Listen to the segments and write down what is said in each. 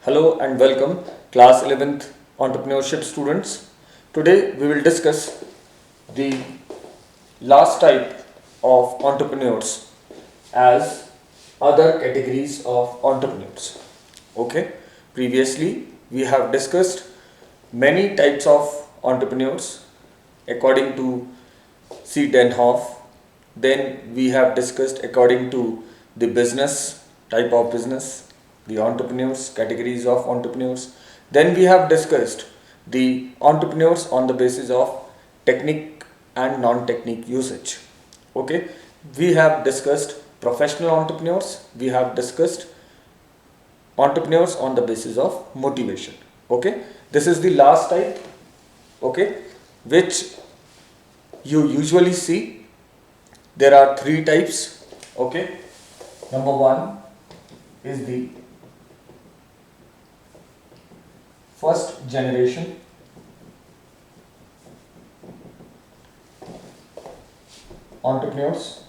Hello and welcome, class 11th entrepreneurship students. Today we will discuss the last type of entrepreneurs as other categories of entrepreneurs. Okay, previously we have discussed many types of entrepreneurs according to C. Denhoff. Then we have discussed according to the business type of business, the entrepreneurs, categories of entrepreneurs. Then we have discussed the entrepreneurs on the basis of technique and non-technique usage. Okay, we have discussed professional entrepreneurs. We have discussed entrepreneurs on the basis of motivation. Okay, this is the last type. Okay, which you usually see. There are three types. Okay, number one is the first generation entrepreneurs.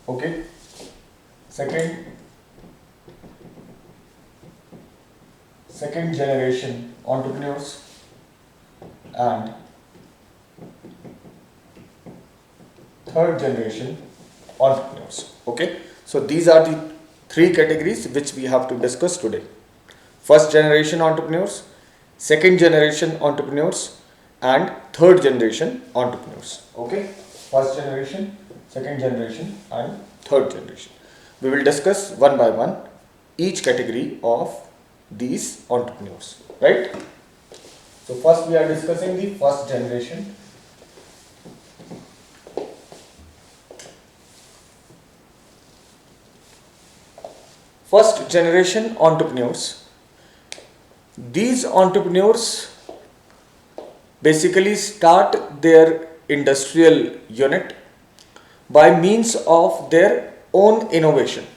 Okay, second generation entrepreneurs and third generation entrepreneurs. Okay, so these are the three categories which we have to discuss today. First generation entrepreneurs, second generation entrepreneurs and third generation entrepreneurs. Okay, first generation, second generation and third generation. We will discuss one by one each category of these entrepreneurs, right? So first we are discussing the first generation. First generation entrepreneurs. These entrepreneurs basically start their industrial unit by means of their own innovation.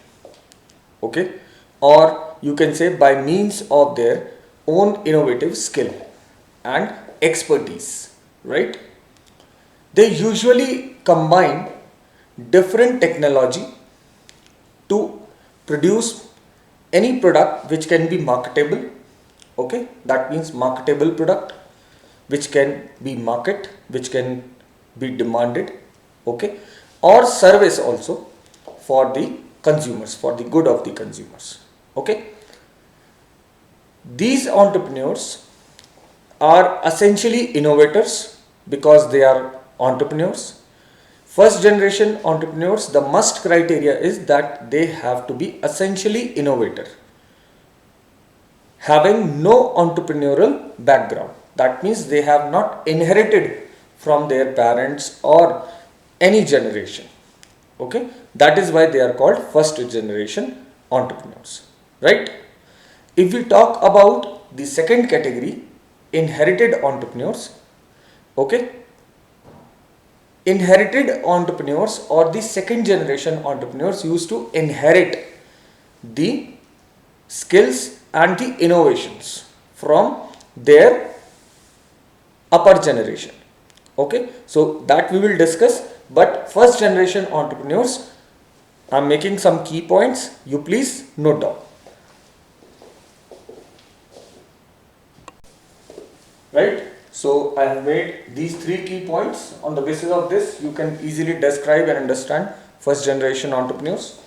Okay, or you can say by means of their own innovative skill and expertise, right? They usually combine different technology to produce any product which can be marketable. Okay, that means marketable product which can be market, which can be demanded. Okay, or service also for the consumers, for the good of the consumers. Okay, these entrepreneurs are essentially innovators because they are entrepreneurs. First generation entrepreneurs, the must criteria is that they have to be essentially innovator, having no entrepreneurial background. That means they have not inherited from their parents or any generation. Okay, that is why they are called first generation entrepreneurs, right? If we talk about the second category, inherited entrepreneurs. Okay, inherited entrepreneurs or the second generation entrepreneurs used to inherit the skills and the innovations from their upper generation. Okay, so that we will discuss. But first generation entrepreneurs, I am making some key points, you please note down, right? So I have made these three key points. On the basis of this, you can easily describe and understand first generation entrepreneurs.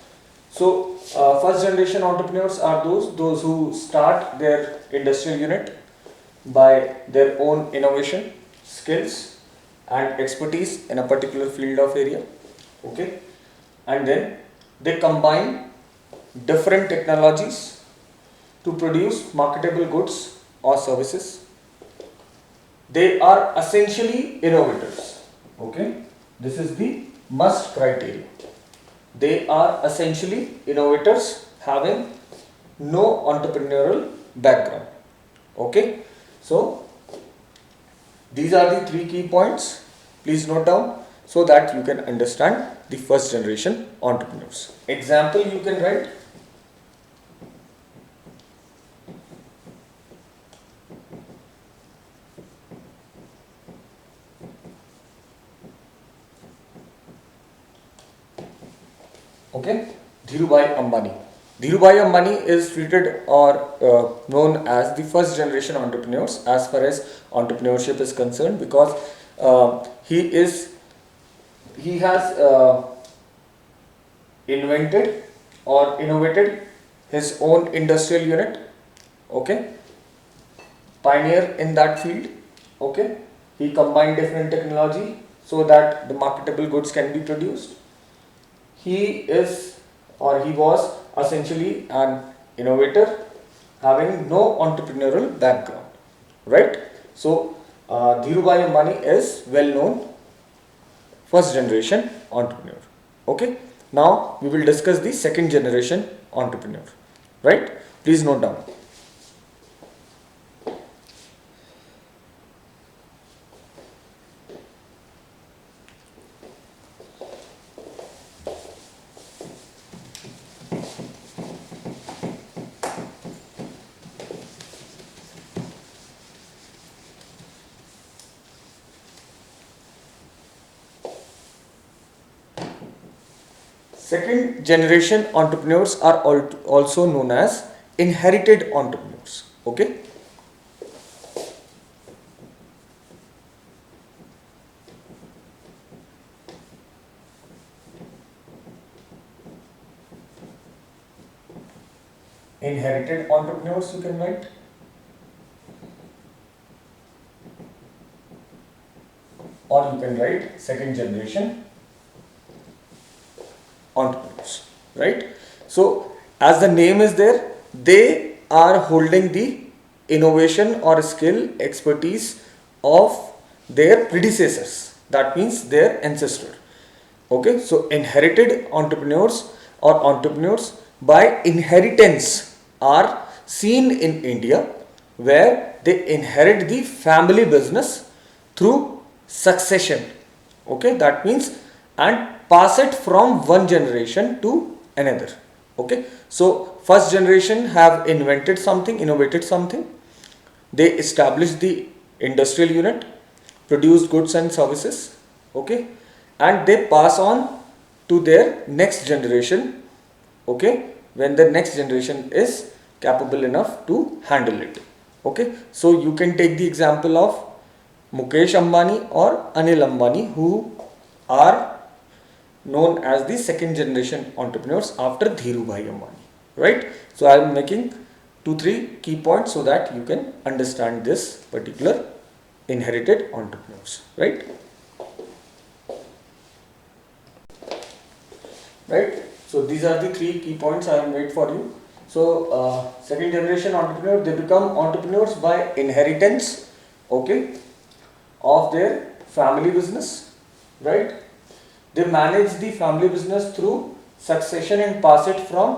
So first generation entrepreneurs are those who start their industrial unit by their own innovation, skills and expertise in a particular field of area. Okay, and then they combine different technologies to produce marketable goods or services. They are essentially innovators. Okay, this is the must criteria. They are essentially innovators having no entrepreneurial background. Okay, so these are the three key points. Please note down so that you can understand the first generation entrepreneurs. Example you can write. Okay, Dhirubhai Ambani. Dhirubhai Ambani is treated or known as the first generation entrepreneurs as far as entrepreneurship is concerned, because he has invented or innovated his own industrial unit. Okay, pioneer in that field. Okay, he combined different technology so that the marketable goods can be produced. He is or he was essentially an innovator having no entrepreneurial background, right? So Dhirubhai Ambani is well known first generation entrepreneur. Okay, now we will discuss the second generation entrepreneur, right? Please note down. Second generation entrepreneurs are also known as inherited entrepreneurs. Okay, inherited entrepreneurs you can write, or you can write second generation entrepreneurs, right? So as the name is there, they are holding the innovation or skill expertise of their predecessors, that means their ancestor. Okay, so inherited entrepreneurs or entrepreneurs by inheritance are seen in India, where they inherit the family business through succession. Okay, that means, and pass it from one generation to another. Okay, so first generation have invented something, innovated something, they established the industrial unit, produced goods and services. Okay, and they pass on to their next generation. Okay, when the next generation is capable enough to handle it. Okay, so you can take the example of Mukesh Ambani or Anil Ambani, who are known as the second generation entrepreneurs after Dhirubhai Ambani, right? So I am making 2-3 key points so that you can understand this particular inherited entrepreneurs, right? Right, so these are the 3 key points I have made for you. So second generation entrepreneur, they become entrepreneurs by inheritance, okay, of their family business, right? They manage the family business through succession and pass it from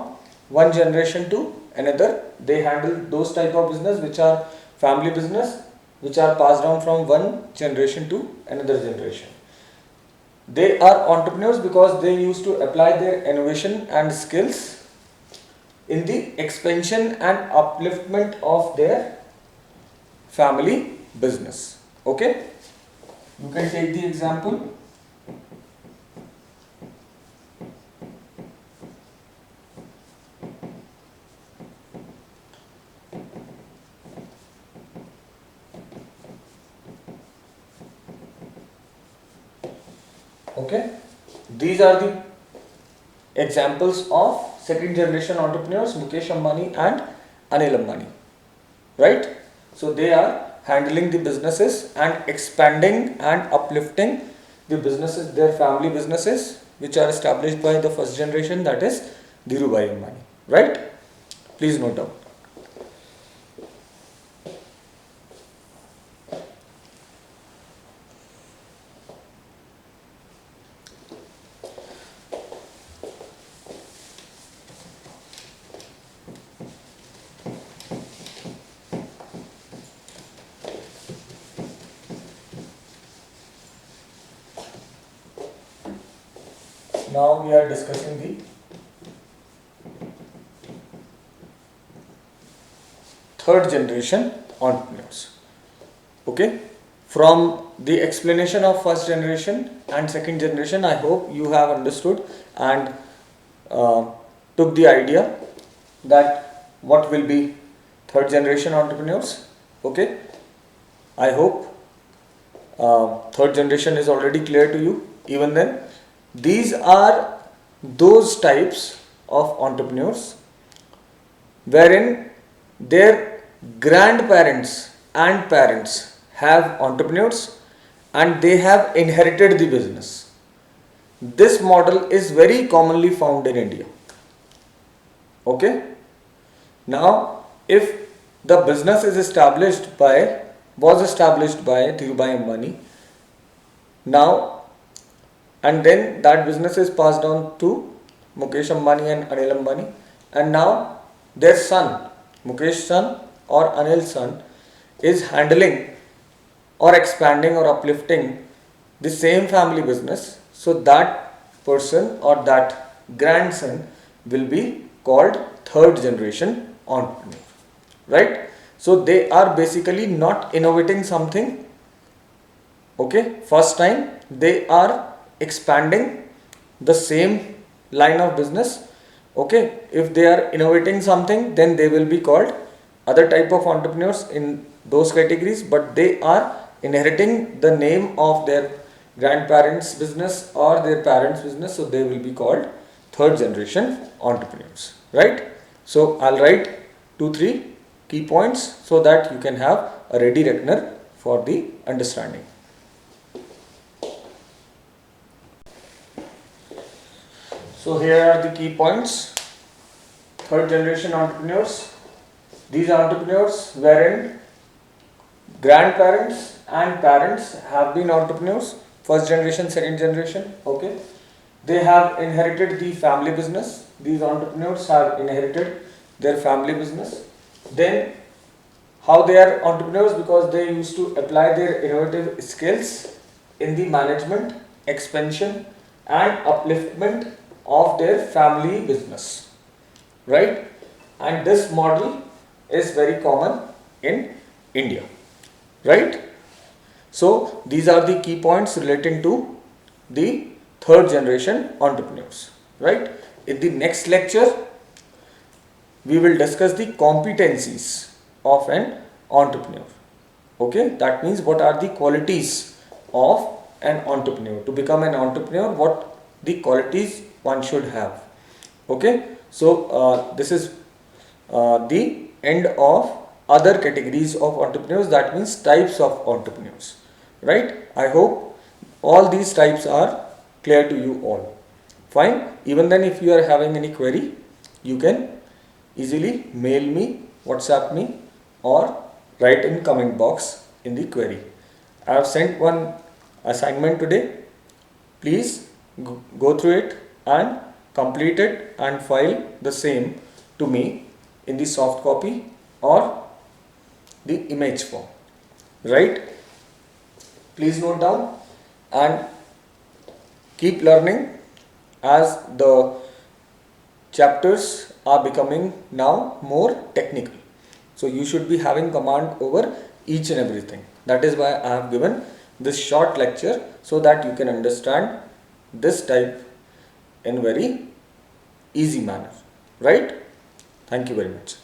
one generation to another. They handle those type of business which are family business, which are passed down from one generation to another generation. They are entrepreneurs because they used to apply their innovation and skills in the expansion and upliftment of their family business. Okay, you can take the example. Okay, these are the examples of second generation entrepreneurs, Mukesh Ambani and Anil Ambani, right? So they are handling the businesses and expanding and uplifting the businesses, their family businesses, which are established by the first generation, that is Dhirubhai Ambani, right? Please note down. Now we are discussing the third generation entrepreneurs. Okay, from the explanation of first generation and second generation, I hope you have understood and took the idea that what will be third generation entrepreneurs. Okay, I hope third generation is already clear to you. Even then, these are those types of entrepreneurs wherein their grandparents and parents have entrepreneurs and they have inherited the business. This model is very commonly found in India. Okay. Now, if the business is was established by Dhirubhai Ambani, now and then that business is passed on to Mukesh Ambani and Anil Ambani, and now their son, Mukesh son or Anil son, is handling or expanding or uplifting the same family business. So that person or that grandson will be called third generation entrepreneur, right? So they are basically not innovating something. Okay, first time they are expanding the same line of business. Okay, if they are innovating something, then they will be called other type of entrepreneurs in those categories, but they are inheriting the name of their grandparents business or their parents business, so they will be called third generation entrepreneurs, right? So I'll write 2-3 key points so that you can have a ready reckoner for the understanding. So here are the key points. Third generation entrepreneurs. These entrepreneurs wherein grandparents and parents have been entrepreneurs, first generation, second generation. Okay, they have inherited the family business. These entrepreneurs have inherited their family business. Then how they are entrepreneurs? Because they used to apply their innovative skills in the management, expansion and upliftment of their family business, right? And this model is very common in India, right? So these are the key points relating to the third generation entrepreneurs, right? In the next lecture, we will discuss the competencies of an entrepreneur. Okay, that means what are the qualities of an entrepreneur. To become an entrepreneur, what the qualities one should have. Okay, so this is the end of other categories of entrepreneurs, that means types of entrepreneurs, right? I hope all these types are clear to you all. Fine. Even then, if you are having any query, you can easily mail me, WhatsApp me, or write in comment box in the query. I have sent one assignment today. Please go through it and complete it and file the same to me in the soft copy or the image form, right? Please note down and keep learning as the chapters are becoming now more technical. So you should be having command over each and everything. That is why I have given this short lecture, so that you can understand this type in very easy manner, right? Thank you very much.